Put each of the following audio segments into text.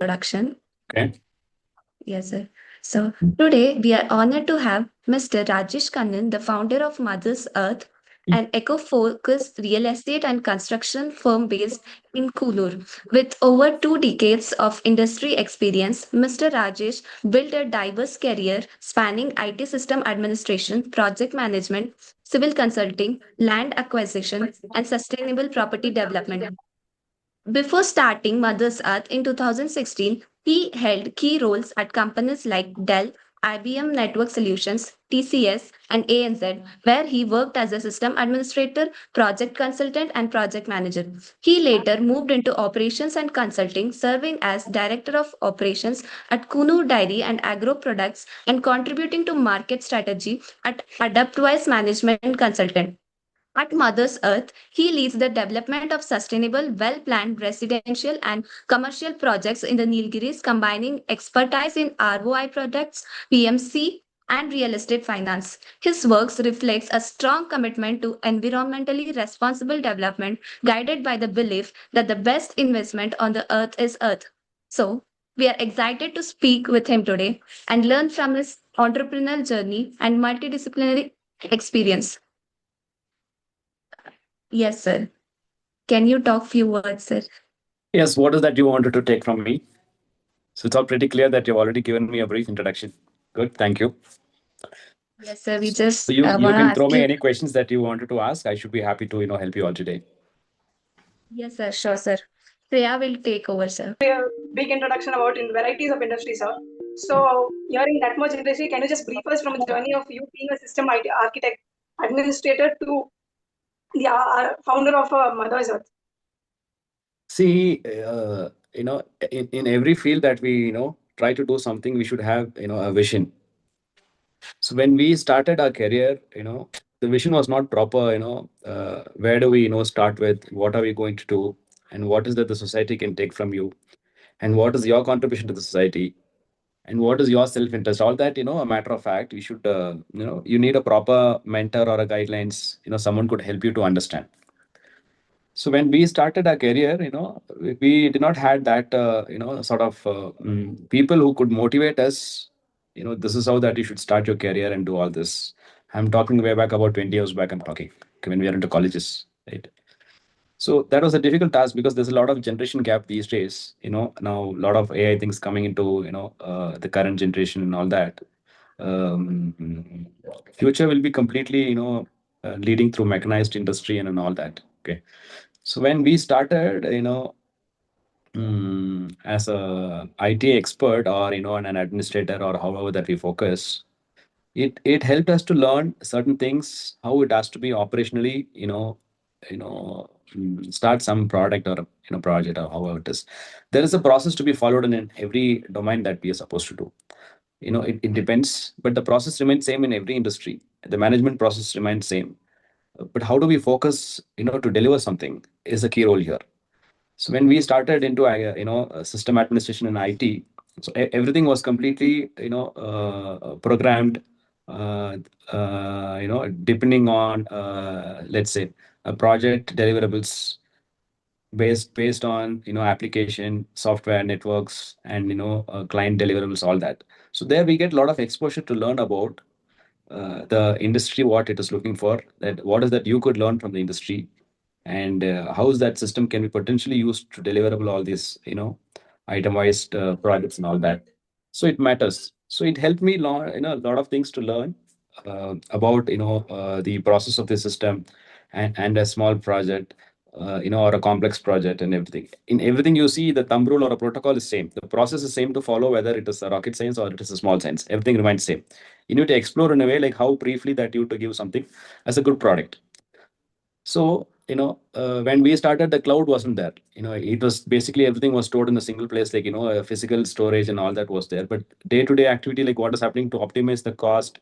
introduction. Okay. Yes, sir. So today we are honored to have Mr. Rajesh Kannan, the founder of Mother's Earth, an eco-focused real estate and construction firm based in Kulur. With over 2 decades of industry experience, Mr. Rajesh built a diverse career spanning IT system administration, project management, civil consulting, land acquisition, and sustainable property development. Before starting Mother's Earth in 2016, he held key roles at companies like Dell, IBM Network Solutions, TCS, and ANZ, where he worked as a system administrator, project consultant, and project manager. He later moved into operations and consulting, serving as director of operations at Kunu Dairy and Agro Products and contributing to market strategy at Adaptwise Management Consultant. At Mother's Earth, he leads the development of sustainable, well planned residential and commercial projects in the Nilgiris, combining expertise in ROI projects, PMC, and real estate finance. His works reflects a strong commitment to environmentally responsible development, guided by the belief that the best investment on the earth is earth. So, we are excited to speak with him today and learn from his entrepreneurial journey and multidisciplinary experience. Yes, sir. Can you talk few words, sir? Yes, what is that you wanted to take from me? So it's all pretty clear that you've already given me a brief introduction. Good, thank you. Yes, sir. We So just you want to can throw ask me you. any questions that you wanted to ask. I should be happy to help you all today. Yes, sir. Sure, sir. Shreya will take over, sir. A big introduction about in varieties of industry, sir. So, hearing that much industry, can you just brief us from the journey of you being a system architect, administrator to the founder of Mother's Earth? See, in every field that we try to do something, we should have a vision. So when we started our career, the vision was not proper. Where do we start with? What are we going to do? And what is that the society can take from you? And what is your contribution to the society? And what is your self-interest? All that, a matter of fact, we should, you need a proper mentor or a guidelines, someone could help you to understand. So when we started our career, we did not had that, sort of people who could motivate us. This is how that you should start your career and do all this. I'm talking way back about 20 years back. I'm talking when we are into colleges, right? So that was a difficult task because there's a lot of generation gap these days. Now a lot of AI things coming into the current generation and all that. Um, Future will be completely leading through mechanized industry and all that. Okay, so when we started, as a IT expert or an administrator or however that we focus, it helped us to learn certain things, how it has to be operationally, start some product or project or however it is. There is a process to be followed in every domain that we are supposed to do. It depends, but the process remains same in every industry. The management process remains same, but how do we focus to deliver something is a key role here. So when we started into system administration and IT, so everything was completely programmed, uh, depending on let's say a project deliverables based on application software networks and client deliverables, all that. So there we get a lot of exposure to learn about the industry, what it is looking for, that what is that you could learn from the industry, and how is that system can be potentially used to deliverable all these itemized projects and all that. So it matters. So it helped me learn a lot of things to learn about the process of the system, and a small project, or a complex project and everything. In everything you see, the thumb rule or a protocol is same. The process is same to follow, whether it is a rocket science or it is a small science. Everything remains same. You need to explore in a way like how briefly that you to give something as a good product. So, when we started, the cloud wasn't there. It was basically everything was stored in a single place, like, physical storage and all that was there. But day-to-day activity, like what is happening to optimize the cost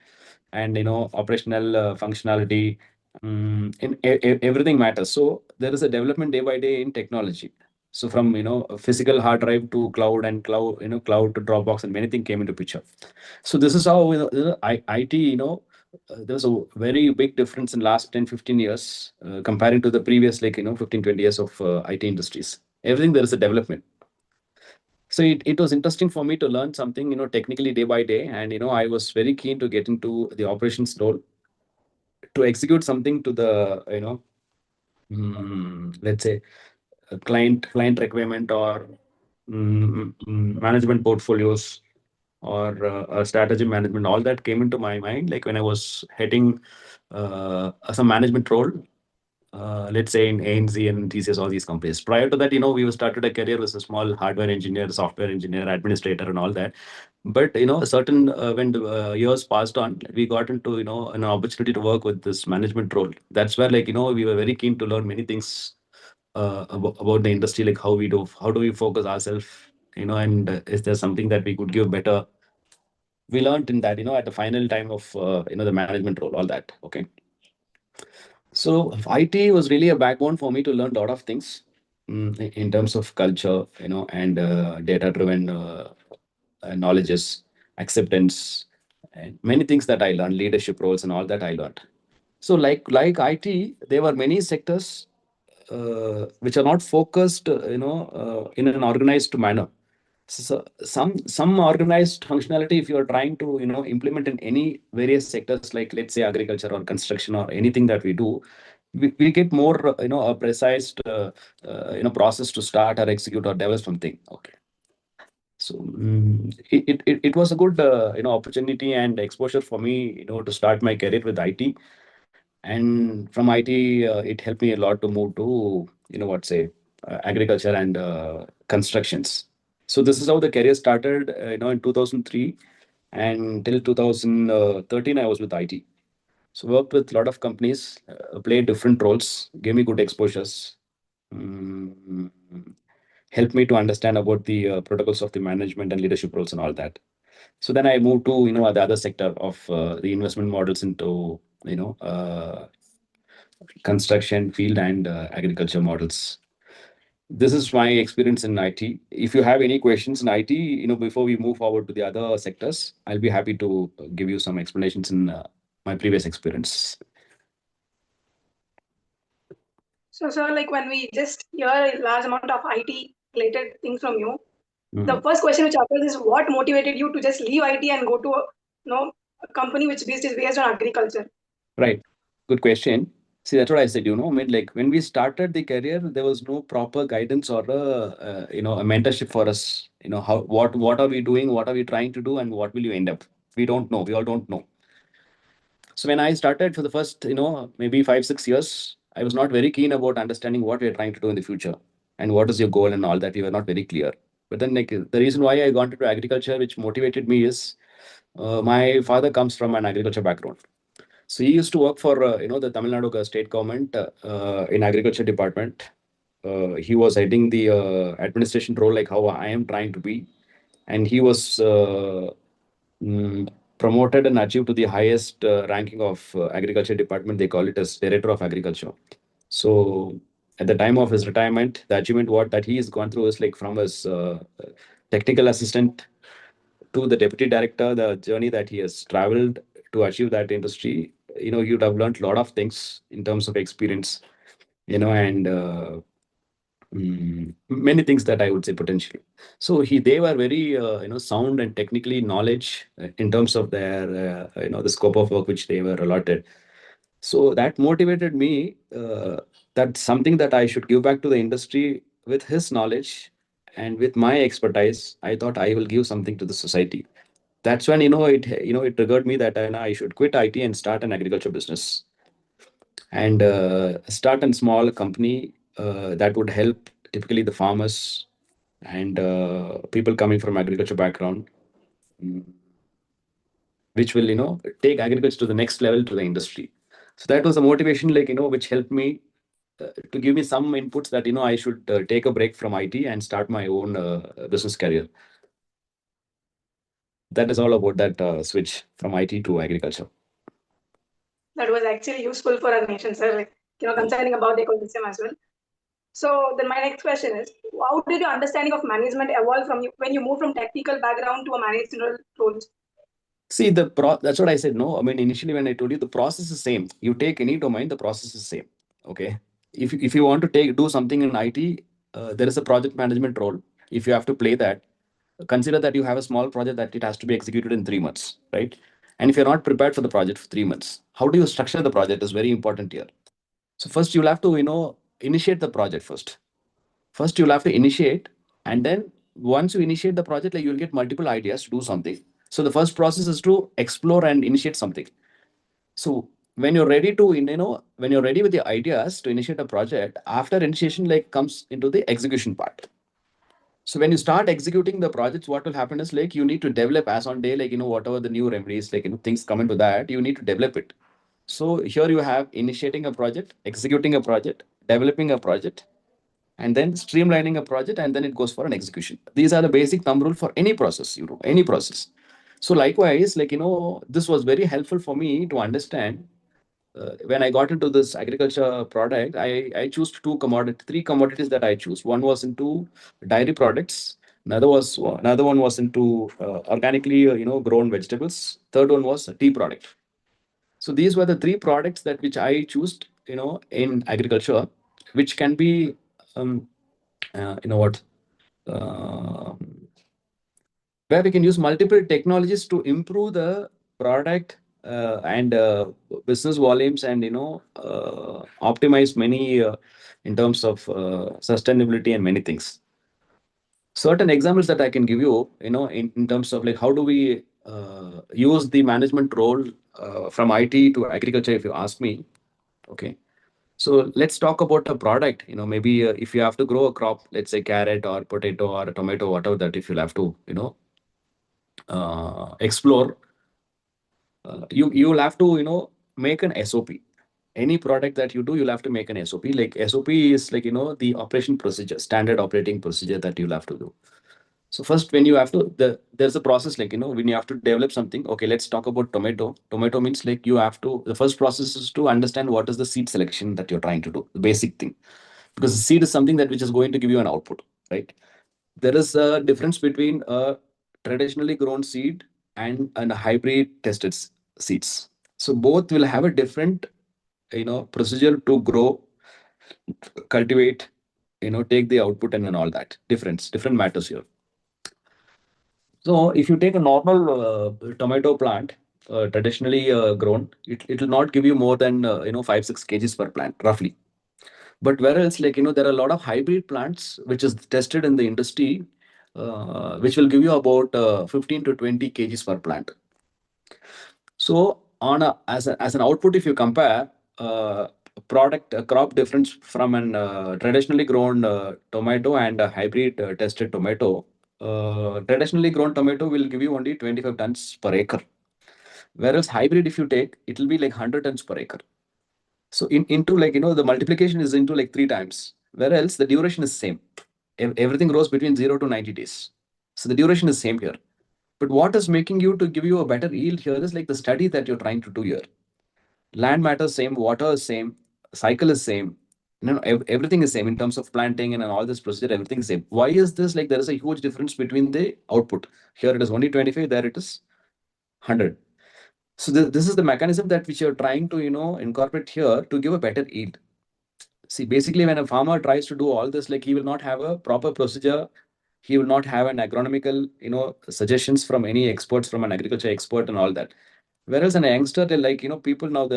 and, operational functionality, everything matters. So there is a development day by day in technology. So from, a physical hard drive to cloud, and cloud, cloud to Dropbox, and many things came into picture. So this is how, IT, there's a very big difference in last 10-15 years, comparing to the previous, like 15-20 years of IT industries. Everything there is a development. So it was interesting for me to learn something, technically day by day. And, I was very keen to get into the operations role to execute something to the, let's say, a client requirement, or management portfolios, or a strategy management. All that came into my mind, like when I was heading some management role, let's say in ANZ and TCS, all these companies. Prior to that, we started a career as a small hardware engineer, software engineer, administrator, and all that. But certain when the years passed on, we got into an opportunity to work with this management role. That's where, like, we were very keen to learn many things about the industry, like how do we focus ourselves, and is there something that we could give better. We learned in that, at the final time of the management role, all that. Okay. So IT was really a backbone for me to learn a lot of things, in terms of culture, and data-driven knowledges, acceptance, and many things that I learned, leadership roles and all that I learned. So like IT, there were many sectors which are not focused, in an organized manner. So some organized functionality, if you are trying to implement in any various sectors, like let's say agriculture or construction or anything that we do, we get more a precise process to start or execute or develop something. Okay. So it was a good opportunity and exposure for me, to start my career with IT. And from IT, it helped me a lot to move to agriculture and constructions. So this is how the career started, in 2003, and till 2013 I was with IT. So worked with a lot of companies, played different roles, gave me good exposures, mm, helped me to understand about the protocols of the management and leadership roles and all that. So then I moved to the other sector of the investment models into construction field and agriculture models. This is my experience in IT. If you have any questions in IT, before we move forward to the other sectors, I'll be happy to give you some explanations in my previous experience. So, sir, like when we just hear a large amount of IT related things from you, the Mhm. first question which occurs is what motivated you to just leave IT and go to a company which is based on agriculture? Right. Good question. See, that's what I said. I mean, like when we started the career, there was no proper guidance or a mentorship for us. How what are we doing? What are we trying to do? And what will you end up? We don't know. We all don't know. So when I started for the first, maybe 5, 6 years, I was not very keen about understanding what we are trying to do in the future and what is your goal and all that. We were not very clear. But then, like, the reason why I got into agriculture, which motivated me, is my father comes from an agriculture background. So he used to work for the Tamil Nadu state government in agriculture department. He was heading the administration role, like how I am trying to be, and he was mm, promoted and achieved to the highest ranking of agriculture department. They call it as director of agriculture. So at the time of his retirement, the achievement what that he has gone through is like from his technical assistant to the deputy director, the journey that he has traveled to achieve that industry. You'd have learned a lot of things in terms of experience, and many things that I would say potentially. So they were very sound and technically knowledge in terms of their the scope of work which they were allotted. So that motivated me, that something that I should give back to the industry with his knowledge and with my expertise. I thought I will give something to the society. That's when it triggered me that I should quit IT and start an agriculture business, and start a small company that would help typically the farmers and people coming from agriculture background, mm, which will take agriculture to the next level to the industry. So that was a motivation, like which helped me to give me some inputs that I should take a break from IT and start my own business career. That is all about that switch from IT to agriculture. That was actually useful for our nation, sir. Like, concerning about the ecosystem as well. So then my next question is, how did your understanding of management evolve from you when you moved from technical background to a managerial role? See, that's what I said. No, I mean, initially when I told you, the process is same. You take any domain, the process is same. Okay. If you want to do something in IT, there is a project management role. If you have to play that, consider that you have a small project that it has to be executed in 3 months, right? And if you're not prepared for the project for 3 months, how do you structure the project is very important here. So first you'll have to, initiate the project first. First you'll have to initiate, and then once you initiate the project, like you'll get multiple ideas to do something. So the first process is to explore and initiate something. So when you're ready to, when you're ready with the ideas to initiate a project, after initiation, like comes into the execution part. So when you start executing the projects, what will happen is like you need to develop as on day, like whatever the new remedies, like things come into that, you need to develop it. So here you have initiating a project, executing a project, developing a project, and then streamlining a project, and then it goes for an execution. These are the basic thumb rule for any process, any process. So likewise, like this was very helpful for me to understand. When I got into this agriculture product, I chose three commodities that I choose. One was into dairy products. Another one was into organically grown vegetables. Third one was a tea product. So these were the three products that which I chose, in agriculture, which can be, um, what, uh, where we can use multiple technologies to improve the product, and business volumes, and optimize many, in terms of sustainability and many things. Certain examples that I can give you, in terms of like how do we use the management role from IT to agriculture, if you ask me. Okay. So let's talk about a product. Maybe if you have to grow a crop, let's say carrot or potato or a tomato, whatever that, if you'll have to, explore, you'll have to, make an SOP. Any product that you do, you'll have to make an SOP. Like SOP is like, the operation procedure, standard operating procedure that you'll have to do. So first, when you have to, there's a process, like, when you have to develop something. Okay, let's talk about tomato. Tomato means like you have to, the first process is to understand what is the seed selection that you're trying to do, the basic thing. Because the seed is something that which is going to give you an output, right? There is a difference between a traditionally grown seed and a hybrid tested seeds. So both will have a different, procedure to grow, cultivate, take the output, and all that. Different matters here. So if you take a normal tomato plant, traditionally grown, it will not give you more than 5-6 kgs per plant, roughly. But whereas, like, there are a lot of hybrid plants which is tested in the industry, which will give you about 15 to 20 kgs per plant. So as an output, if you compare product crop difference from an traditionally grown tomato and a hybrid tested tomato, traditionally grown tomato will give you only 25 tons per acre. Whereas hybrid, if you take, it will be like 100 tons per acre. So into, like, the multiplication is into like 3 times, whereas the duration is same. Everything grows between 0 to 90 days. So the duration is same here. But what is making you to give you a better yield here is like the study that you're trying to do here. Land matter same, water is same, cycle is same. Everything is same in terms of planting and all this procedure. Everything is same. Why is this? Like there is a huge difference between the output. Here it is only 25. There it is 100. So this is the mechanism that which you're trying to incorporate here to give a better yield. See, basically, when a farmer tries to do all this, like he will not have a proper procedure. He will not have an agronomical, suggestions from any experts, from an agriculture expert and all that. Whereas an youngster, they like, people now,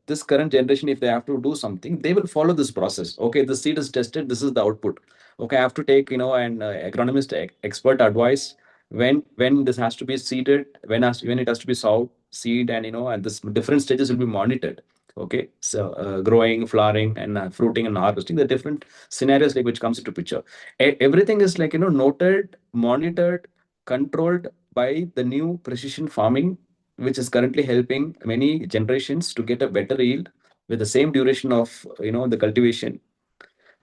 this current generation, if they have to do something, they will follow this process. Okay, the seed is tested, this is the output. Okay, I have to take, an agronomist expert advice when this has to be seeded, when it has to be sowed, seed, and and this different stages will be monitored. Okay, so growing, flowering, and fruiting and harvesting, the different scenarios like which comes into picture. Everything is like noted, monitored, controlled by the new precision farming, which is currently helping many generations to get a better yield with the same duration of the cultivation.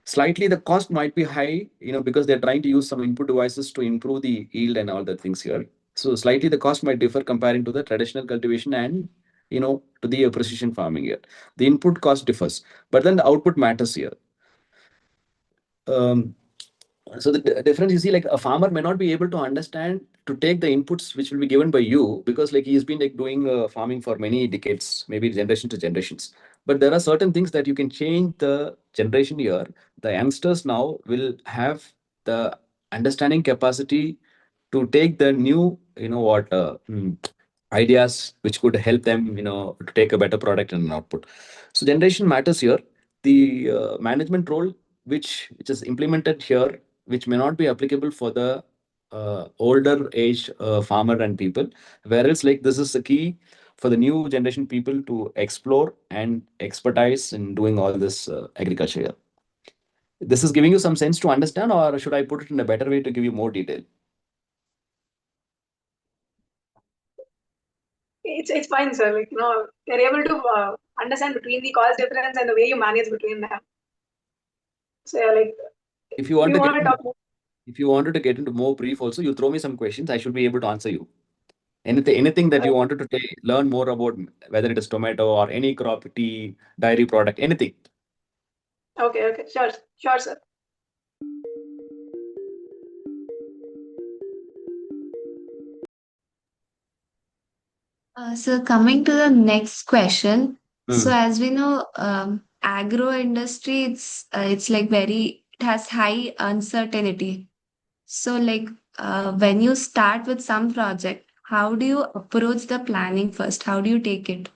Slightly the cost might be high, because they're trying to use some input devices to improve the yield and all the things here. So slightly the cost might differ comparing to the traditional cultivation and to the precision farming here. The input cost differs, but then the output matters here. um, so the difference, you see, like a farmer may not be able to understand to take the inputs which will be given by you, because like he's been like doing farming for many decades, maybe generation to generations. But there are certain things that you can change the generation here. The youngsters now will have the understanding capacity to take the new, ideas which could help them, to take a better product and an output. So generation matters here. The management role which is implemented here, which may not be applicable for the older age farmer and people, whereas like this is the key for the new generation people to explore and expertise in doing all this agriculture here. This is giving you some sense to understand, or should I put it in a better way to give you more detail? It's fine, sir. Like, you're able to understand between the cost difference and the way you manage between them. So, yeah, like, If you if want you to want get to into, talk more, if you wanted to get into more brief, also you throw me some questions. I should be able to answer you. Anything that you wanted to learn more about, whether it is tomato or any crop, tea, dairy product, anything. okay, sure, sir. So coming to the next question. So Hmm. as we know, agro industry, it's like it has high uncertainty. So like when you start with some project, how do you approach the planning first? How do you take it?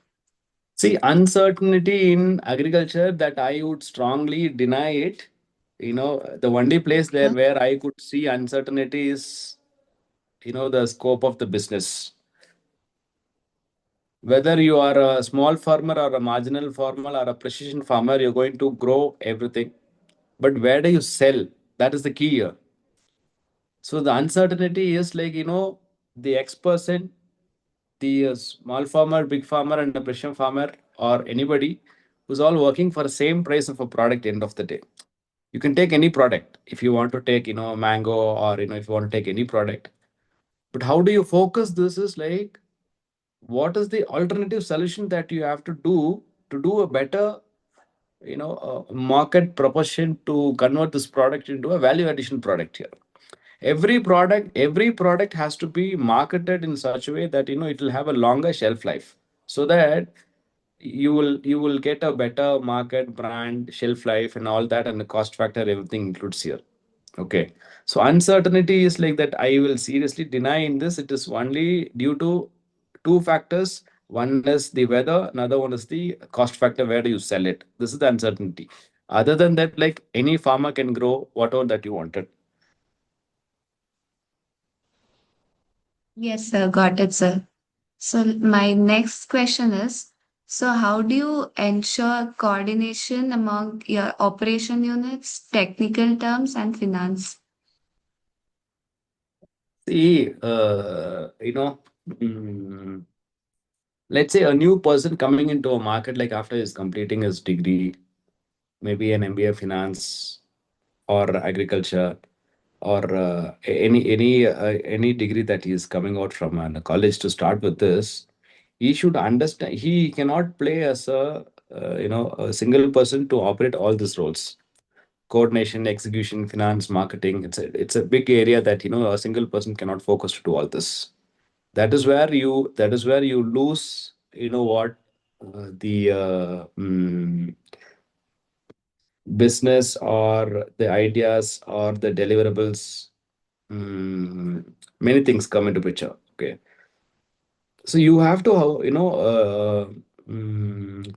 See, uncertainty in agriculture, that I would strongly deny it. The only place there Okay. where I could see uncertainty is, the scope of the business. Whether you are a small farmer or a marginal farmer or a precision farmer, you're going to grow everything. But where do you sell? That is the key here. So the uncertainty is like, the X percent, the small farmer, big farmer, and the precision farmer, or anybody who's all working for the same price of a product end of the day. You can take any product if you want to take, mango, or, if you want to take any product. But how do you focus this is like, what is the alternative solution that you have to do a better, market proposition to convert this product into a value addition product here. Every product has to be marketed in such a way that it will have a longer shelf life, so that you will get a better market brand shelf life and all that, and the cost factor, everything includes here. Okay. So uncertainty is like that. I will seriously deny in this. It is only due to two factors. One is the weather, another one is the cost factor. Where do you sell it? This is the uncertainty. Other than that, like any farmer can grow whatever that you wanted. Yes, sir. Got it, sir. So my next question is, so how do you ensure coordination among your operation units, technical terms, and finance? See, let's say a new person coming into a market, like after he's completing his degree, maybe an MBA finance or agriculture, or any degree that he is coming out from a college. To start with this, he should understand he cannot play as a single person to operate all these roles: coordination, execution, finance, marketing. It's a big area that a single person cannot focus to do all this. That is where you lose, what, the business or the ideas or the deliverables. mm, Many things come into picture. Okay. So you have to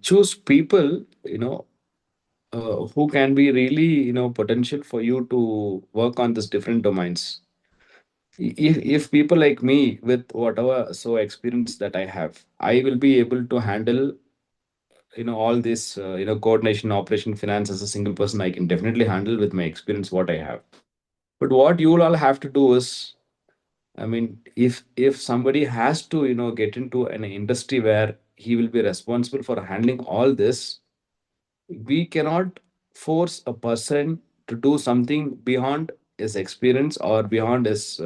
choose people, who can be really, potential for you to work on these different domains. If people like me, with whatever so experience that I have, I will be able to handle, all this, coordination, operation, finance. As a single person, I can definitely handle with my experience what I have. But what you will all have to do is, I mean, if somebody has to, get into an industry where he will be responsible for handling all this, we cannot force a person to do something beyond his experience or beyond his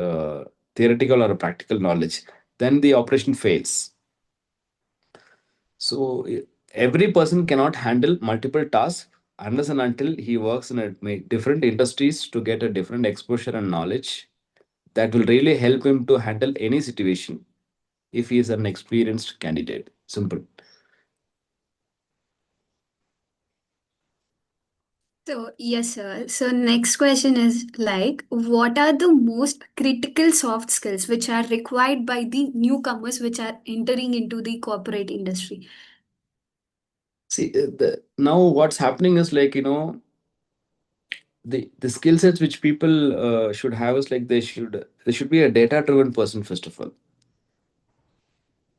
theoretical or practical knowledge. Then the operation fails. So every person cannot handle multiple tasks unless and until he works in different industries to get a different exposure and knowledge that will really help him to handle any situation if he is an experienced candidate. Simple. So, yes, sir. So, next question is like, what are the most critical soft skills which are required by the newcomers which are entering into the corporate industry? See, now what's happening is like, the skill sets which people should have is like they should be a data driven person first of all.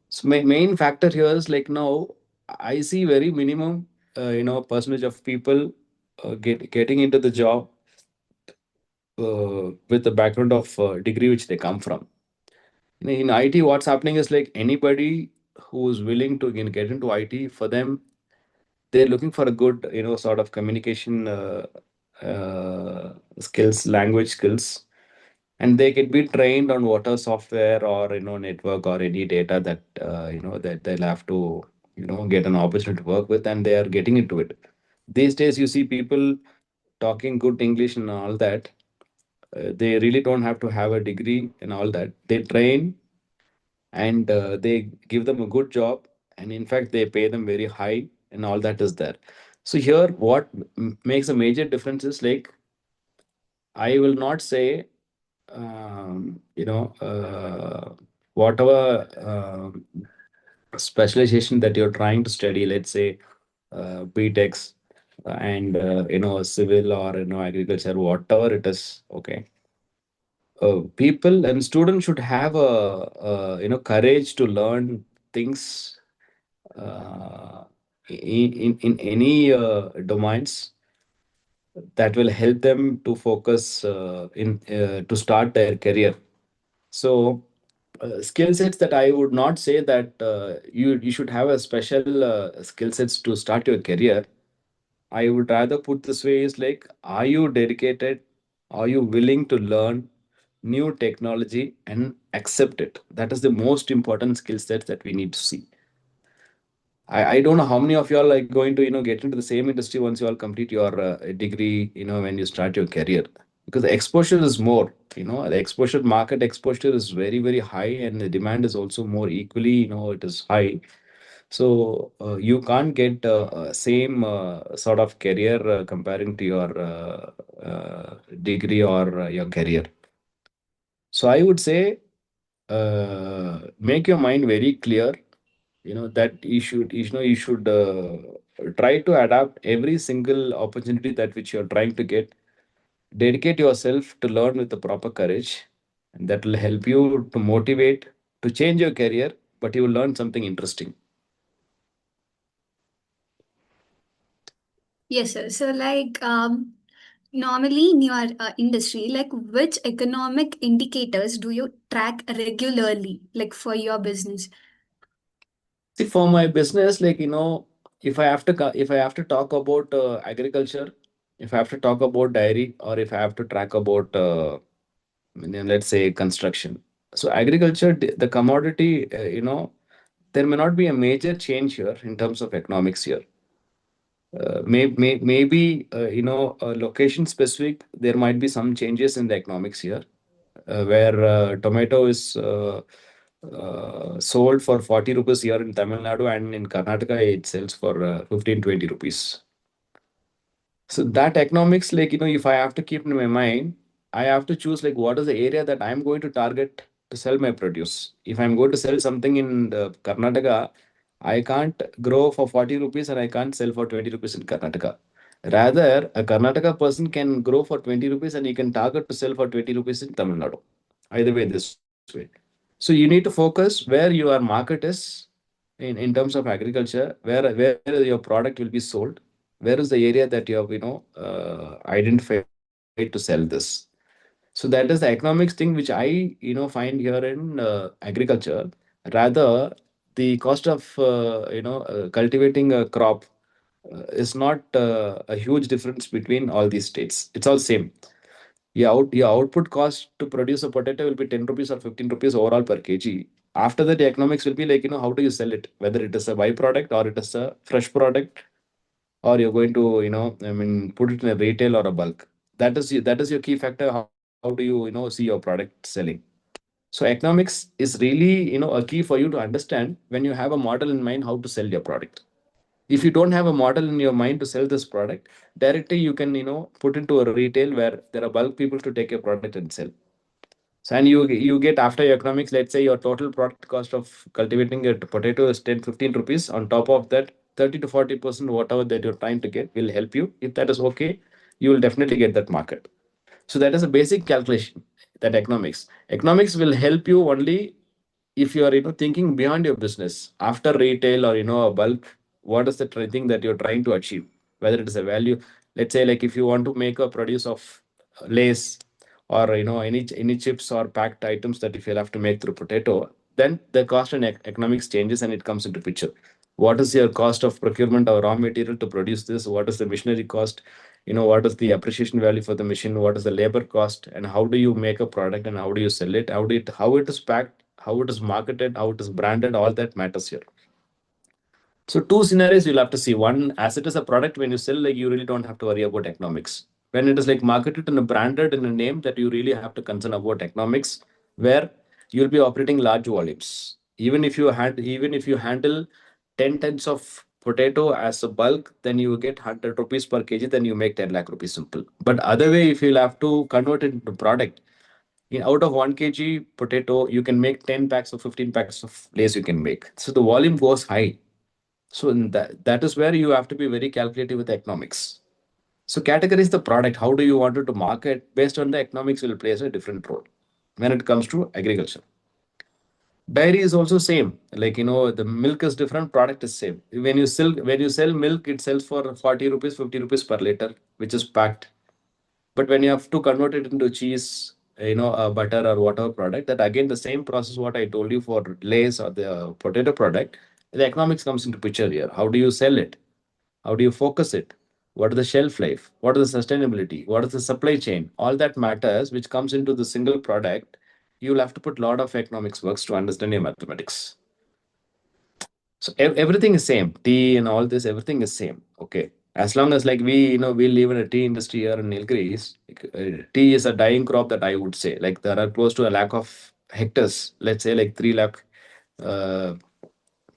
So main factor here is like now I see very minimum percentage of people getting into the job with the background of degree which they come from. In IT, what's happening is like anybody who's willing to get into IT, for them they're looking for a good sort of communication skills, language skills, and they can be trained on water software or network or any data that that they'll have to get an opportunity to work with, and they are getting into it. These days you see people talking good English and all that. They really don't have to have a degree and all that. They train, and they give them a good job, and in fact they pay them very high, and all that is there. So here what makes a major difference is like, I will not say whatever specialization that you're trying to study, let's say btechs and civil or agriculture, whatever it is, okay. People and students should have courage to learn things uh, in any domains that will help them to focus in to start their career. So skill sets that I would not say that you should have a special skill sets to start your career. I would rather put this way is like, are you dedicated? Are you willing to learn new technology and accept it? That is the most important skill set that we need to see. I don't know how many of you are like going to get into the same industry once you all complete your degree, when you start your career, because the exposure is more, the exposure, market exposure is very very high, and the demand is also more equally, it is high. So you can't get same sort of career comparing to your degree or your career. So I would say make your mind very clear, that you should try to adapt every single opportunity that which you're trying to get. Dedicate yourself to learn with the proper courage, and that will help you to motivate to change your career, but you will learn something interesting. Yes, sir. So, like, normally in your industry, like, which economic indicators do you track regularly, like, for your business? See, for my business, like, if I have to talk about agriculture, if I have to talk about dairy, or if I have to track about let's say construction. So agriculture, the commodity, there may not be a major change here in terms of economics here. Maybe location specific, there might be some changes in the economics here, where tomato is sold for 40 rupees here in Tamil Nadu, and in Karnataka it sells for 15-20 rupees. So that economics, like, if I have to keep in my mind, I have to choose like what is the area that I'm going to target to sell my produce. If I'm going to sell something in Karnataka, I can't grow for 40 rupees and I can't sell for 20 rupees in Karnataka. Rather, a Karnataka person can grow for 20 rupees and he can target to sell for 20 rupees in Tamil Nadu. Either way, this way. So you need to focus where your market is in terms of agriculture, where your product will be sold, where is the area that you have identified to sell this. So that is the economics thing which I find here in agriculture. Rather, the cost of cultivating a crop is not a huge difference between all these states. It's all same. Your output cost to produce a potato will be 10 rupees or 15 rupees overall per kg. After that, the economics will be like, how do you sell it? Whether it is a byproduct or it is a fresh product, or you're going to, put it in a retail or a bulk. That is your key factor. How do you, see your product selling? So economics is really, a key for you to understand when you have a model in mind how to sell your product. If you don't have a model in your mind to sell this product, directly you can, put into a retail where there are bulk people to take a product and sell. So, and you get after your economics, let's say your total product cost of cultivating a potato is 10, 15 rupees. On top of that, 30 to 40% whatever that you're trying to get will help you. If that is okay, you will definitely get that market. So that is a basic calculation, that economics. Economics will help you only if you are, thinking beyond your business after retail or, a bulk. What is the thing that you're trying to achieve? Whether it is a value, let's say, like if you want to make a produce of lace, or any chips or packed items that if you'll have to make through potato, then the cost and economics changes and it comes into picture. What is your cost of procurement or raw material to produce this? What is the machinery cost? What is the appreciation value for the machine? What is the labor cost? And how do you make a product and how do you sell it? How it is packed, how it is marketed, how it is branded, all that matters here. So two scenarios you'll have to see. One, as it is a product, when you sell, like you really don't have to worry about economics. When it is like marketed and branded in a name, that you really have to concern about economics, where you'll be operating large volumes. Even if you handle 10 tons of potato as a bulk, then you get 100 rupees per kg, then you make 10 lakh rupees simple. But other way, if you'll have to convert it into product, out of 1 kg potato, you can make 10 packs or 15 packs of lace you can make. So the volume goes high. So in that is where you have to be very calculative with economics. So categorize the product. How do you want it to market? Based on the economics will play a different role when it comes to agriculture. Dairy is also same. Like the milk is different, product is same. When you sell milk, it sells for 40 rupees, 50 rupees per liter, which is packed. But when you have to convert it into cheese, butter or whatever product, that again the same process what I told you for lace or the potato product, the economics comes into picture here. How do you sell it? How do you focus it? What is the shelf life? What is the sustainability? What is the supply chain? All that matters, which comes into the single product. You'll have to put a lot of economics works to understand your mathematics. So everything is same. Tea and all this, everything is same. Okay. As long as like we live in a tea industry here in Nilgiris, like, tea is a dying crop that I would say. Like there are close to a lakh of hectares. Let's say like 3 lakh, uh,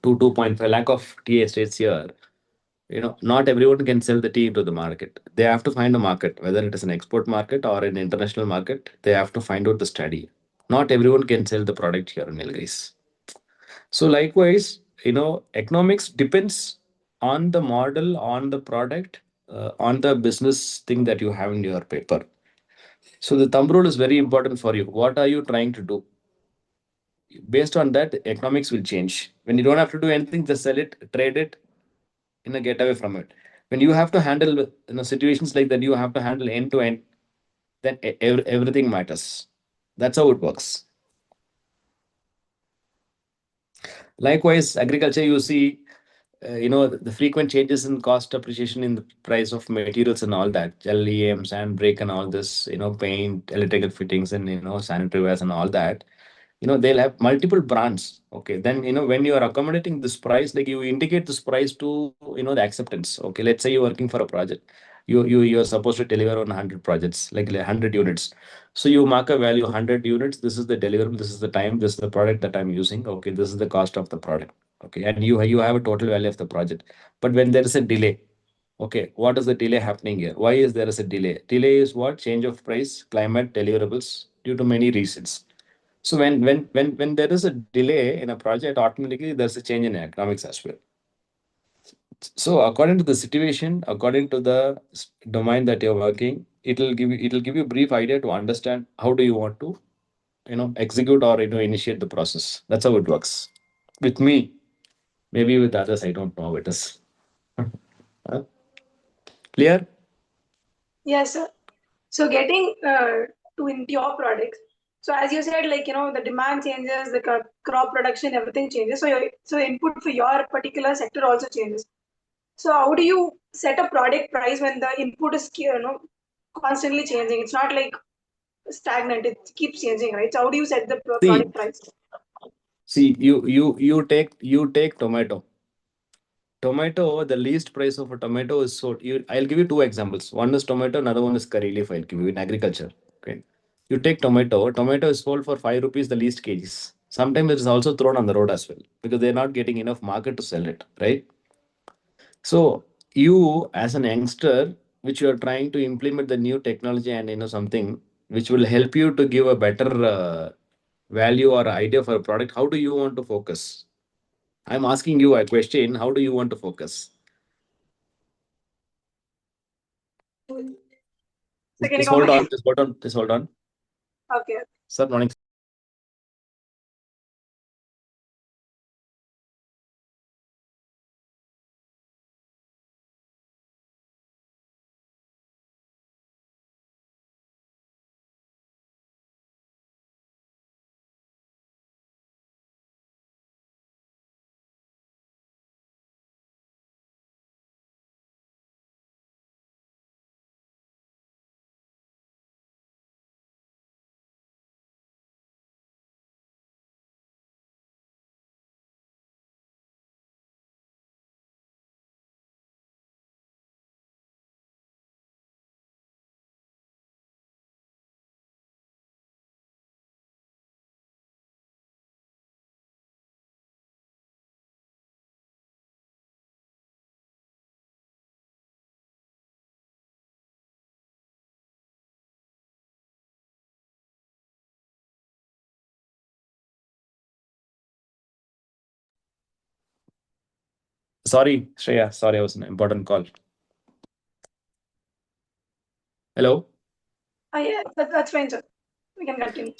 to 2.5 lakh of tea estates here. Not everyone can sell the tea into the market. They have to find a market, whether it is an export market or an international market. They have to find out the study. Not everyone can sell the product here in Nilgiris. So likewise, economics depends on the model, on the product, on the business thing that you have in your paper. So the thumb rule is very important for you. What are you trying to do? Based on that, economics will change. When you don't have to do anything, just sell it, trade it, get away from it. When you have to handle situations like that, you have to handle end to end. Then everything matters. That's how it works. Likewise, agriculture, you see, the frequent changes in cost appreciation in the price of materials and all that, gel, EM, sand, brake, and all this, paint, electrical fittings, and sanitary wares and all that. They'll have multiple brands. Okay, then when you are accommodating this price, like you indicate this price to the acceptance. Okay, let's say you're working for a project. You're supposed to deliver on 100 projects, like 100 units. So you mark a value 100 units. This is the deliverable. This is the time. This is the product that I'm using. Okay, this is the cost of the product. Okay, and you have a total value of the project. But when there is a delay, okay, what is the delay happening here? Why is there is a delay? Delay is what? Change of price, climate, deliverables, due to many reasons. So when there is a delay in a project, automatically there's a change in economics as well. So according to the situation, according to the domain that you're working, it'll give you a brief idea to understand how do you want to execute or initiate the process. That's how it works. With me, maybe with others, I don't know how it is. Huh? Clear? Yes, sir. So getting to into your products. So as you said, like the demand changes, the crop production, everything changes. So input for your particular sector also changes. So how do you set a product price when the input is constantly changing? It's not like stagnant; it keeps changing, right? So how do you set the See, product price? see, you take tomato. Tomato, the least price of a tomato is sold. I'll give you two examples. One is tomato, another one is curry leaf. I'll give you in agriculture. Okay. You take tomato. Tomato is sold for 5 rupees, the least kgs. Sometimes it is also thrown on the road as well because they're not getting enough market to sell it, right? So you as an youngster, which you are trying to implement the new technology and something which will help you to give a better value or idea for a product, how do you want to focus? I'm asking you a question. How do you want to focus? So can you Just come hold on. again? Just hold on. Just hold on. Okay. Sir, morning. Sorry, Shreya. Sorry, I was an important call. Hello. Yeah, that's fine, sir. We can continue.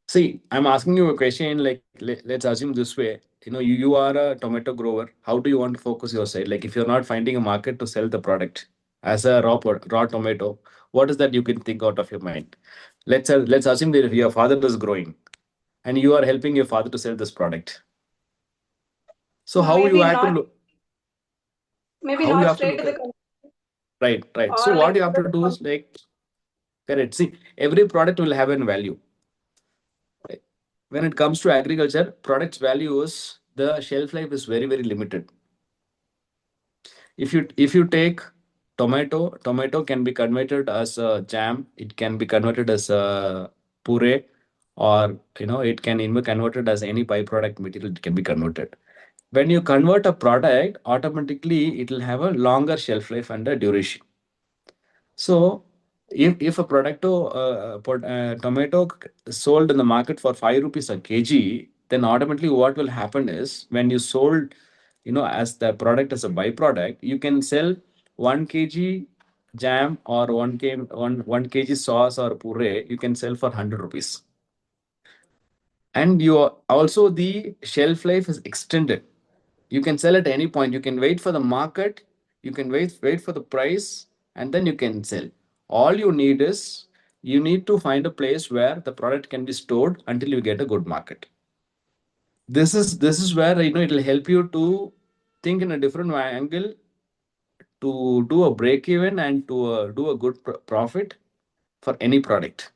See, I'm asking you a question. Like, let's assume this way. You are a tomato grower. How do you want to focus your side? Like, if you're not finding a market to sell the product as a raw tomato, what is that you can think out of your mind? Let's assume that your father is growing, and you are helping your father to sell this product. So how you Maybe have to not, look? maybe How you not have to straight to look the at? company, Right, right. So or what like you have to do is like, correct. See, every product will have a value. When it comes to agriculture, products values, the shelf life is very, very limited. If you take tomato can be converted as a jam, it can be converted as a puree, or it can even be converted as any byproduct material, it can be converted. When you convert a product, automatically it will have a longer shelf life and a duration. So if a tomato sold in the market for 5 rupees a kg, then automatically what will happen is when you sold, as the product as a byproduct, you can sell 1 kg jam or 1 kg sauce or puree, you can sell for 100 rupees. And also the shelf life is extended. You can sell at any point. You can wait for the market, you can wait for the price, and then you can sell. All you need is you need to find a place where the product can be stored until you get a good market. This is where it'll help you to think in a different angle, to do a break even and to do a good profit for any product.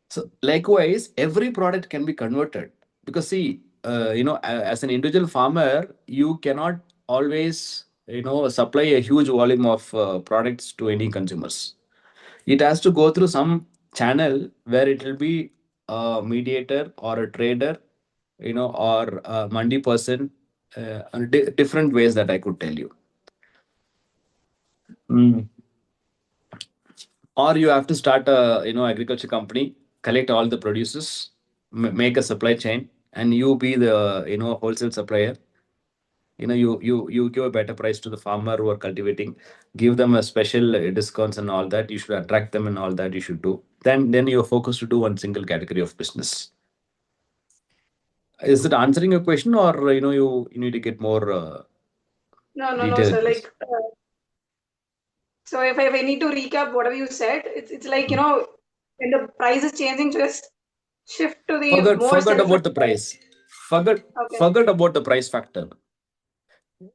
So likewise, every product can be converted, because see, as an individual farmer, you cannot always, supply a huge volume of products to any consumers. It has to go through some channel where it will be a mediator or a trader, or a mandi person, and different ways that I could tell you. Mm. Or you have to start a agriculture company, collect all the producers, make a supply chain, and you be the wholesale supplier. You give a better price to the farmer who are cultivating, give them a special discounts and all that. You should attract them and all that you should do. Then you're focused to do one single category of business. Is it answering your question, or you need to get more no, detail sir. in this? Like, so if I need to recap whatever you said, it's like, when the price is changing, just shift to the Forget more forget self. about the price. Forget Okay, forget about the price factor.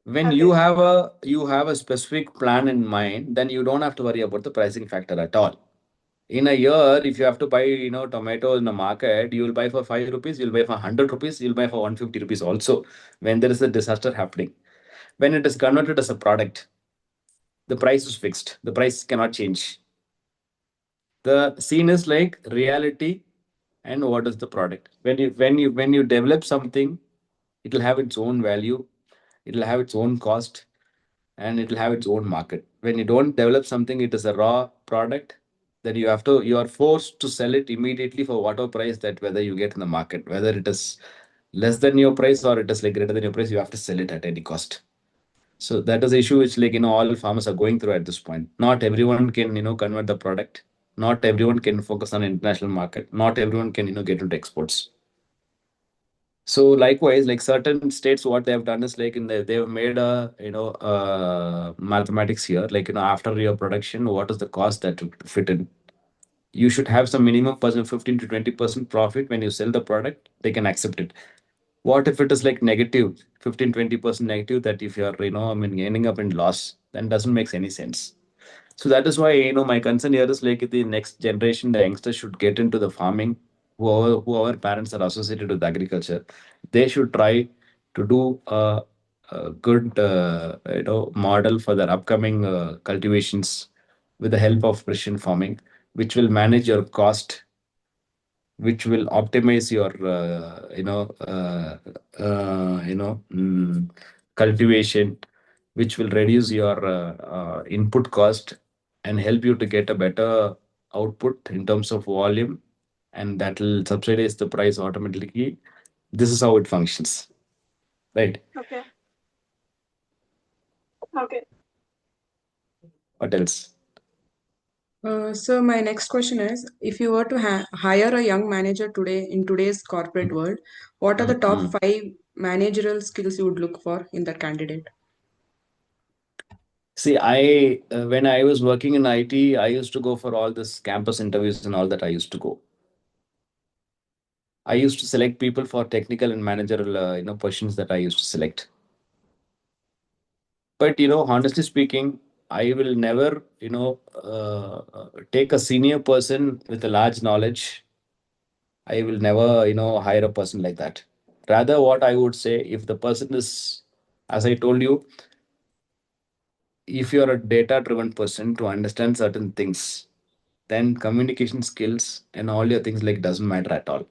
When you okay, have a specific plan in mind, then you don't have to worry about the pricing factor at all. In a year, if you have to buy tomatoes in the market, you will buy for 5 rupees, you'll buy for 100 rupees, you'll buy for 150 rupees also, when there is a disaster happening. When it is converted as a product, the price is fixed, the price cannot change. The scene is like reality and what is the product. When you develop something, it will have its own value. it'll have its own cost, and it'll have its own market. When you don't develop something, it is a raw product, then you are forced to sell it immediately for whatever price that whether you get in the market, whether it is less than your price or it is like greater than your price, you have to sell it at any cost. So that is the issue which like all farmers are going through at this point. Not everyone can convert the product. Not everyone can focus on international market. Not everyone can get into exports. So likewise, like certain states, what they have done is like they've made a mathematics here. Like after your production, what is the cost that would fit in? You should have some minimum percent, 15 to 20% profit when you sell the product. They can accept it. What if it is like negative, 15 to 20% negative? That if you are ending up in loss, then doesn't make any sense. So that is why my concern here is like the next generation, the youngsters should get into the farming. Whoever parents are associated with agriculture, they should try to do a good model for their upcoming cultivations with the help of precision farming, which will manage your cost, which will optimize your cultivation, which will reduce your input cost and help you to get a better output in terms of volume, and that will subsidize the price automatically. This is how it functions, right? Okay. Okay. What else? So my next question is, if you were to hire a young manager today in today's corporate world, what are the top Mm. 5 managerial skills you would look for in that candidate? See, I when I was working in IT, I used to go for all this campus interviews and all that. I used to go. I used to select people for technical and managerial, positions that I used to select. But honestly speaking, I will never, take a senior person with a large knowledge. I will never, hire a person like that. Rather, what I would say, if the person is, as I told you, if you are a data-driven person to understand certain things, then communication skills and all your things like doesn't matter at all.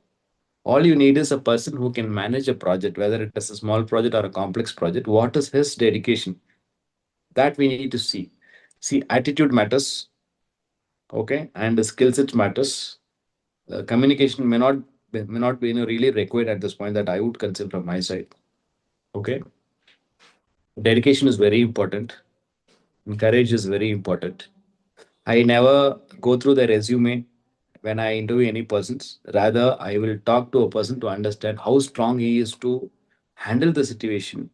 All you need is a person who can manage a project, whether it is a small project or a complex project. What is his dedication? That we need to see. See, attitude matters, okay, and the skill set matters. Communication may not be really required at this point that I would consider from my side. Okay, dedication is very important. And courage is very important. I never go through the resume when I interview any persons. Rather, I will talk to a person to understand how strong he is to handle the situation.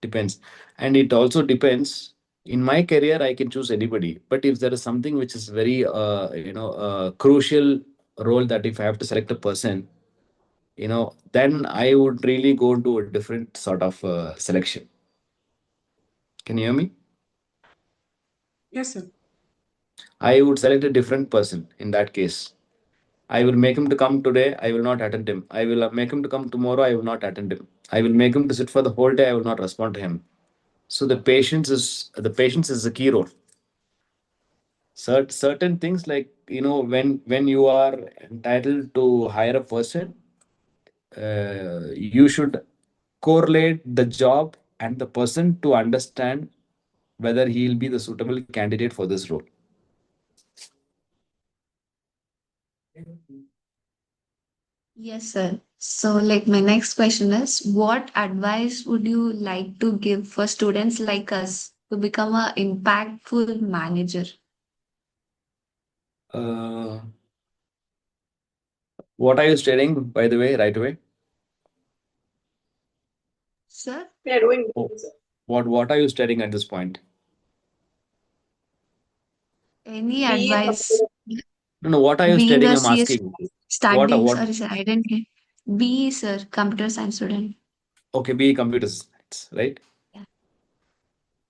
Depends, and it also depends. In my career, I can choose anybody, but if there is something which is very crucial role, that if I have to select a person, then I would really go to a different sort of selection. Can you hear me? Yes, sir. I would select a different person in that case. I will make him to come today. I will not attend him. I will make him to come tomorrow. I will not attend him. I will make him to sit for the whole day. I will not respond to him. So the patience is the key role. Certain things, like when you are entitled to hire a person, you should correlate the job and the person to understand whether he will be the suitable candidate for this role. Yes, sir. So, like, my next question is, what advice would you like to give for students like us to become a impactful manager? uh, what are you studying, by the way, right away? Sir, We are doing Oh, this. what are you studying at this point? any BE advice computer. No, no, what are you being studying? a I'm CS asking. studying? What? Sorry, sir, I didn't get. B, sir, computer science student. Okay, be computer science, right? Yeah,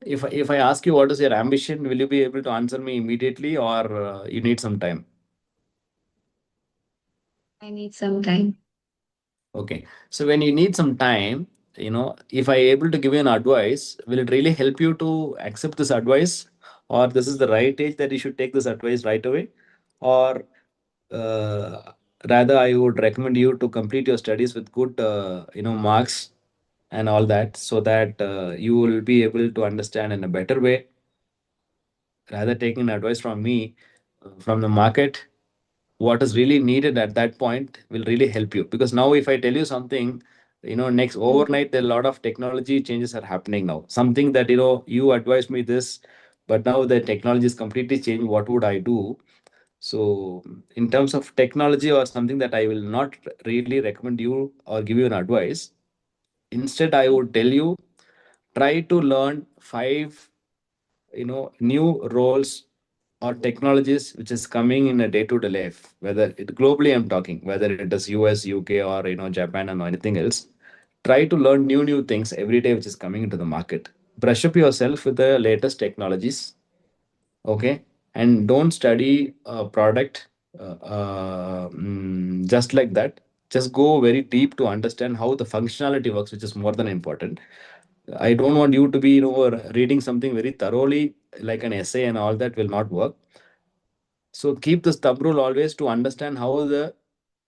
If I ask you what is your ambition, will you be able to answer me immediately, or you need some time? I need some time. Okay. So when you need some time, if I able to give you an advice, will it really help you to accept this advice? Or this is the right age that you should take this advice right away? Or uh, rather, I would recommend you to complete your studies with good, marks, and all that, so that you will be able to understand in a better way, rather taking advice from me, from the market. What is really needed at that point will really help you, because now if I tell you something, next overnight there are a lot of technology changes are happening now. Something that you advised me this, but now the technology is completely changed. What would I do? So in terms of technology or something, that I will not really recommend you or give you an advice. Instead, I would tell you, try to learn five new roles or technologies which is coming in a day-to-day life, whether it globally I'm talking, whether it is US, UK, or Japan and anything else. Try to learn new things every day which is coming into the market. Brush up yourself with the latest technologies. Okay, and don't study a product just like that. Just go very deep to understand how the functionality works, which is more than important. I don't want you to be reading something very thoroughly like an essay, and all that will not work. So keep this thumb rule always to understand how the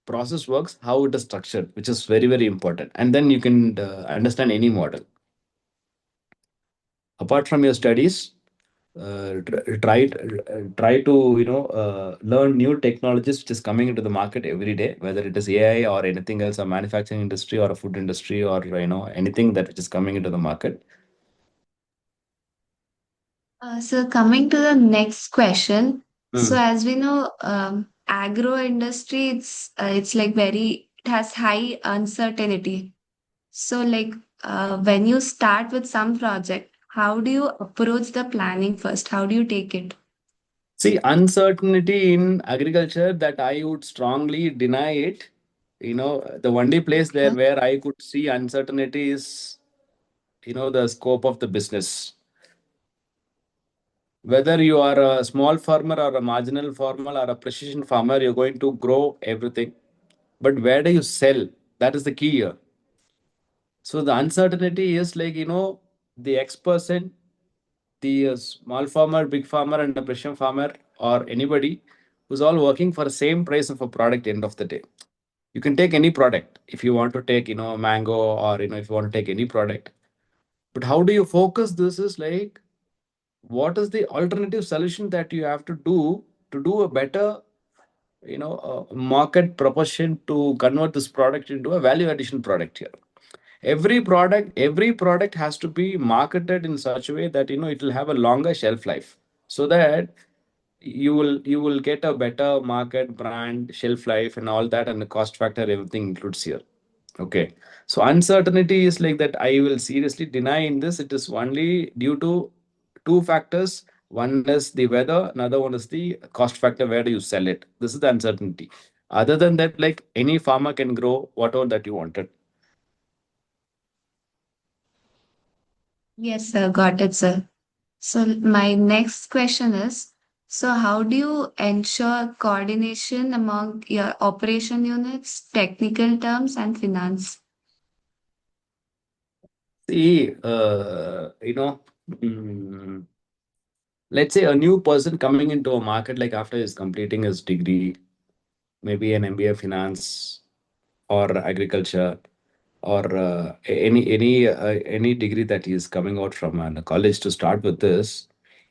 process works, how it is structured, which is very important, and then you can understand any model. Apart from your studies, try to learn new technologies which is coming into the market every day, whether it is AI or anything else, a manufacturing industry or a food industry, or anything that which is coming into the market. So coming to the next question. So Hmm. as we know, agro industry, it's like it has high uncertainty. So like when you start with some project, how do you approach the planning first? How do you take it? See, uncertainty in agriculture, that I would strongly deny it. The only place there Okay. where I could see uncertainty is, the scope of the business. Whether you are a small farmer or a marginal farmer or a precision farmer, you're going to grow everything. But where do you sell? That is the key here. So the uncertainty is like, the X%, the small farmer, big farmer, and the precision farmer, or anybody who's all working for the same price of a product end of the day. You can take any product if you want to take, mango, or, if you want to take any product. But how do you focus this is like, what is the alternative solution that you have to do a better market proportion to convert this product into a value addition product here. Every product has to be marketed in such a way that it will have a longer shelf life, so that you will get a better market brand shelf life and all that, and the cost factor, everything includes here. Okay. So uncertainty is like that. I will seriously deny in this. It is only due to two factors. One is the weather, another one is the cost factor. Where do you sell it? This is the uncertainty. Other than that, like, any farmer can grow whatever that you wanted. Yes, sir. Got it, sir. So my next question is, so how do you ensure coordination among your operation units, technical terms, and finance? See, let's say a new person coming into a market, like after he's completing his degree, maybe an MBA finance or agriculture, or any degree that he is coming out from a college. To start with this,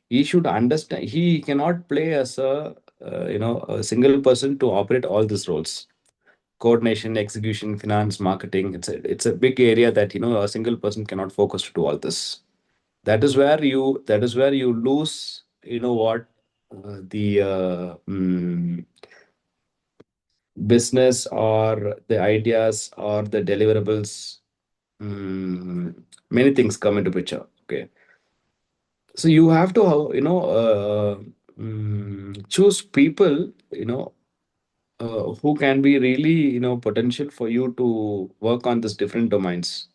he should understand he cannot play as a single person to operate all these roles: coordination, execution, finance, marketing. It's a big area that a single person cannot focus to do all this. That is where you lose, what, the business or the ideas or the deliverables. Many things come into picture. Okay, so you have to choose people who can be really potential for you to work on these different domains.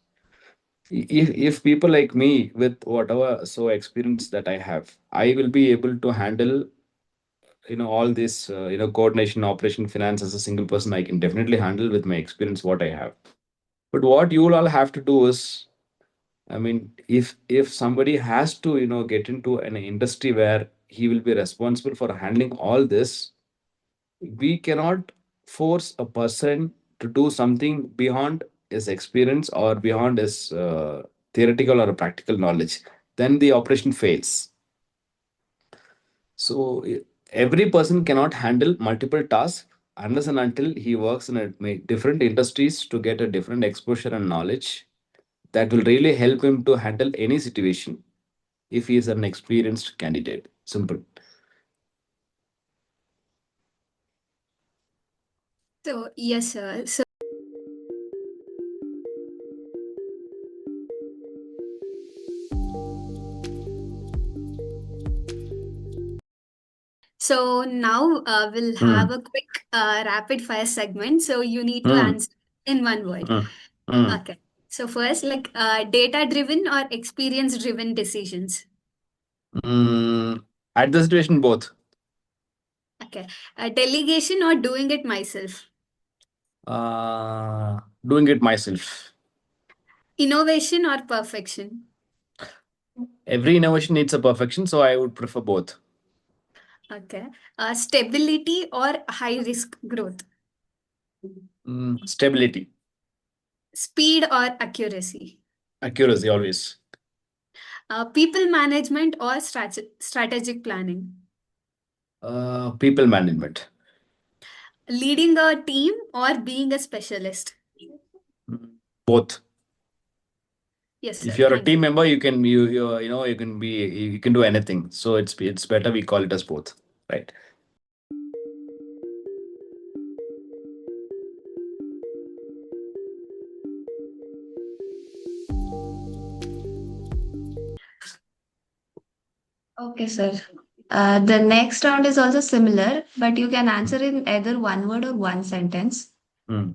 If people like me, with whatever so experience that I have, I will be able to handle all this coordination, operation, finance. As a single person, I can definitely handle with my experience what I have. But what you will all have to do is, I mean, if somebody has to get into an industry where he will be responsible for handling all this, we cannot force a person to do something beyond is experience or beyond is theoretical or practical knowledge, then the operation fails. So every person cannot handle multiple tasks unless and until he works in different industries to get a different exposure and knowledge that will really help him to handle any situation if he is an experienced candidate. Simple. So, yes, sir. So now we'll have Mm, a quick rapid fire segment. So you need to mm, answer in one word. mm, mm, Okay. So first, like data driven or experience driven decisions. at the situation, both. Okay. Delegation or doing it myself. Doing it myself. Innovation or perfection. Every innovation needs a perfection, so I would prefer both. Okay. Stability or high risk growth. Stability, Speed or accuracy. accuracy always. People management or strategic planning. People management. Leading a team or being a specialist. Both. Yes, If sir. you're a Thank team you. member, you can be, you can do anything. So it's better we call it as both, right? Okay, sir. The next round is also similar, but you can answer in either one word or one sentence. Mm.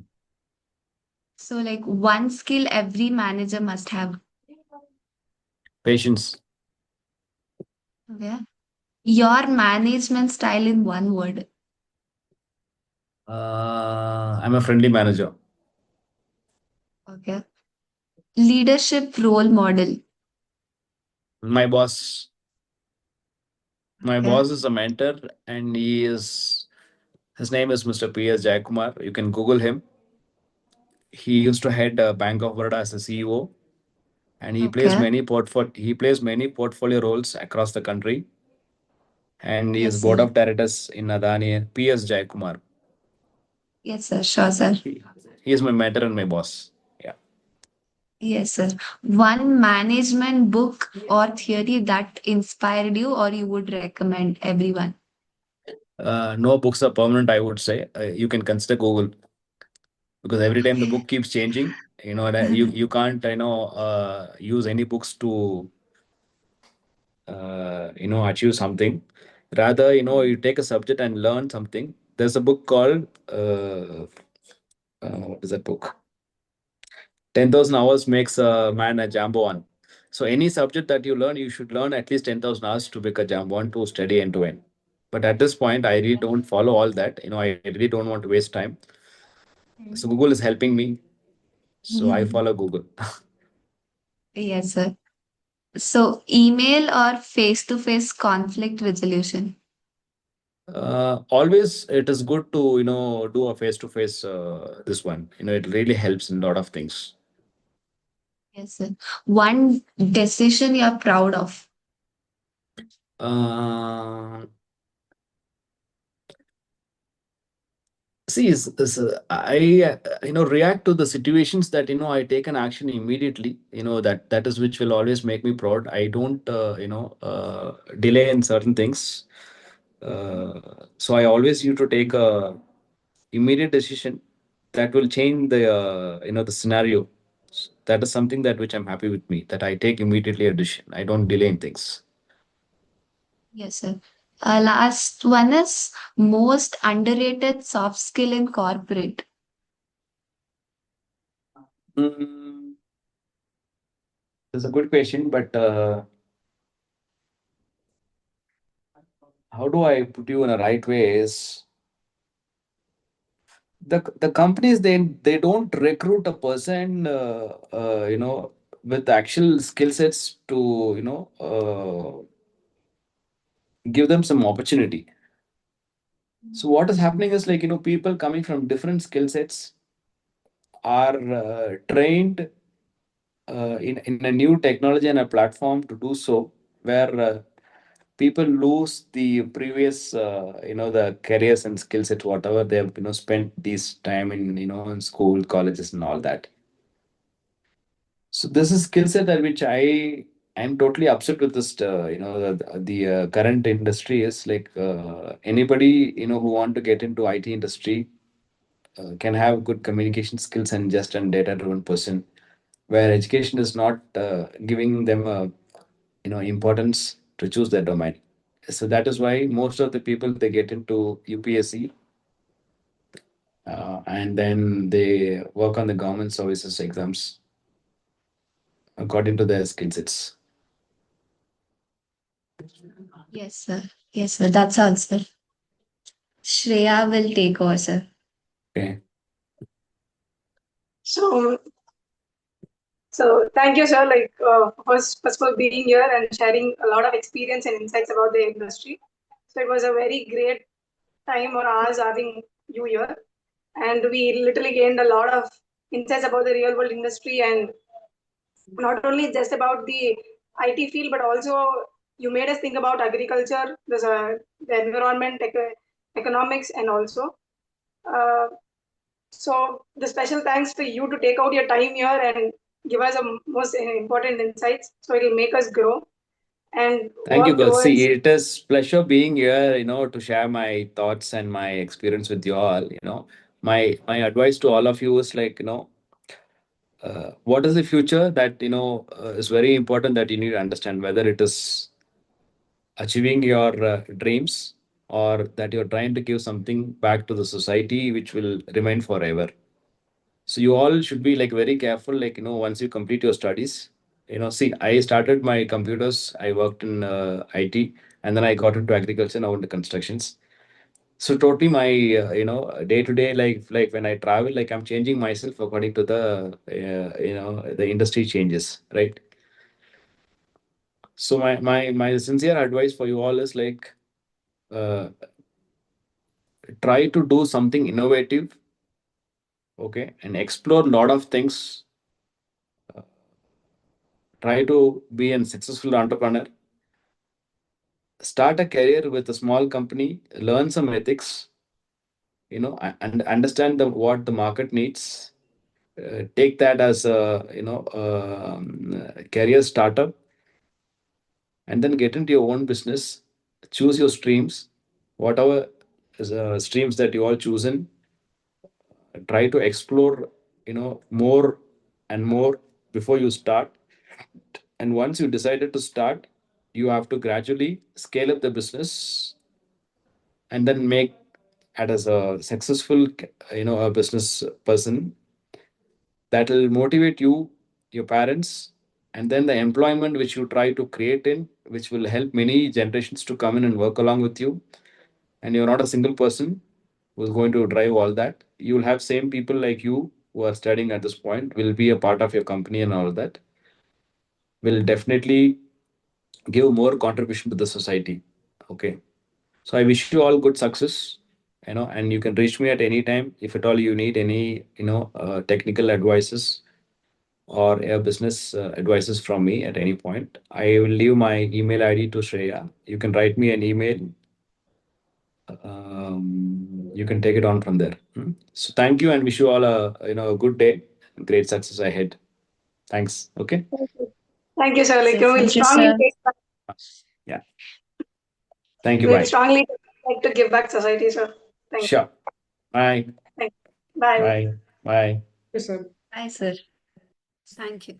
So, like one skill every manager must have. Patience. Okay. Your management style in one word. I'm a friendly manager. Okay. Leadership role model. My boss. My Okay. boss is a mentor, and his name is Mr. P.S. Jayakumar. You can Google him. He used to head Bank of Baroda as a CEO, and Okay. he plays many portfolio roles across the country. And he is Yes, board sir. of directors in Adani. P.S. Jayakumar. Yes, sir. Sure, sir. He, he is my mentor and my boss. Yeah. Yes, sir. One management book or theory that inspired you or you would recommend everyone. No books are permanent, I would say. You can consider Google, because every time the book keeps changing, that you can't use any books to achieve something. Rather, you take a subject and learn something. There's a book called what is that book? 10,000 hours makes a man a Jamboan. So any subject that you learn, you should learn at least 10,000 hours to become a Jamboan, to study end to end. But at this point, I really don't follow all that. I really don't want to waste time. So Google is helping me. So I follow Google. Yes, sir. So, email or face-to-face conflict resolution. Always it is good to do a face to face, this one. It really helps in a lot of things. Yes, sir. One decision you're proud of. uh, See, I react to the situations that I take an action immediately. That is which will always make me proud. I don't delay in certain things. So I always used to take a immediate decision that will change the scenario. That is something that which I'm happy with me, that I take immediately a decision. I don't delay in things. Yes, sir. Last one is most underrated soft skill in corporate. Mm, that's a good question, but how do I put you in a right way is, the companies, they don't recruit a person with actual skill sets to give them some opportunity. So what is happening is, like, people coming from different skill sets are trained in a new technology and a platform to do so, where people lose the previous the careers and skill set whatever they have spent this time in in school, colleges, and all that. So this is skill set that which I'm totally upset with this. The current industry is like anybody who want to get into IT industry can have good communication skills and just and data driven person, where education is not giving them importance to choose their domain. So that is why most of the people they get into UPSC and then they work on the government services exams according to their skill sets. Yes, sir. Yes, sir. That's all, sir. Shreya will take over, sir. Okay. So, so thank you, sir. Like first of all, being here and sharing a lot of experience and insights about the industry. So it was a very great time or hours having you here, and we literally gained a lot of insights about the real world industry, and not only just about the IT field, but also you made us think about agriculture, the environment, economics, and also. Uh, so the special thanks to you to take out your time here and give us a most important insights. So it will make us grow and Thank you, work girls. See, towards. it is pleasure being here, to share my thoughts and my experience with you all. My advice to all of you is like, what is the future that is very important that you need to understand, whether it is achieving your dreams or that you're trying to give something back to the society which will remain forever. So you all should be like very careful, like once you complete your studies. See, I started my computers, I worked in IT, and then I got into agriculture, now into constructions. So totally my day to day life, like when I travel, like I'm changing myself according to the the industry changes, right? So my sincere advice for you all is like, uh, try to do something innovative, okay, and explore a lot of things. Try to be a successful entrepreneur. Start a career with a small company. Learn some ethics. And understand what the market needs. Take that as a career startup, and then get into your own business. Choose your streams, whatever is, streams that you all chosen. Try to explore more and more before you start. And once you decided to start, you have to gradually scale up the business and then make it as a successful a business person that will motivate you, your parents, and then the employment which you try to create in, which will help many generations to come in and work along with you. And you're not a single person who's going to drive all that. You'll have same people like you who are studying at this point will be a part of your company, and all that will definitely give more contribution to the society. Okay. So I wish you all good success, and you can reach me at any time if at all you need any, technical advices or business advices from me at any point. I will leave my email ID to Shreya. You can write me an email. You can take it on from there. So thank you and wish you all a good day, great success ahead. Thanks. Okay. Thank you, sir. Like So we'll thank you, strongly sir. Yeah. Thank you. we'll Bye. strongly like to give back society, sir. Thank you. Sure. Bye. Thank you. Bye. Bye. Bye. Yes, sir. Bye, sir. Thank you.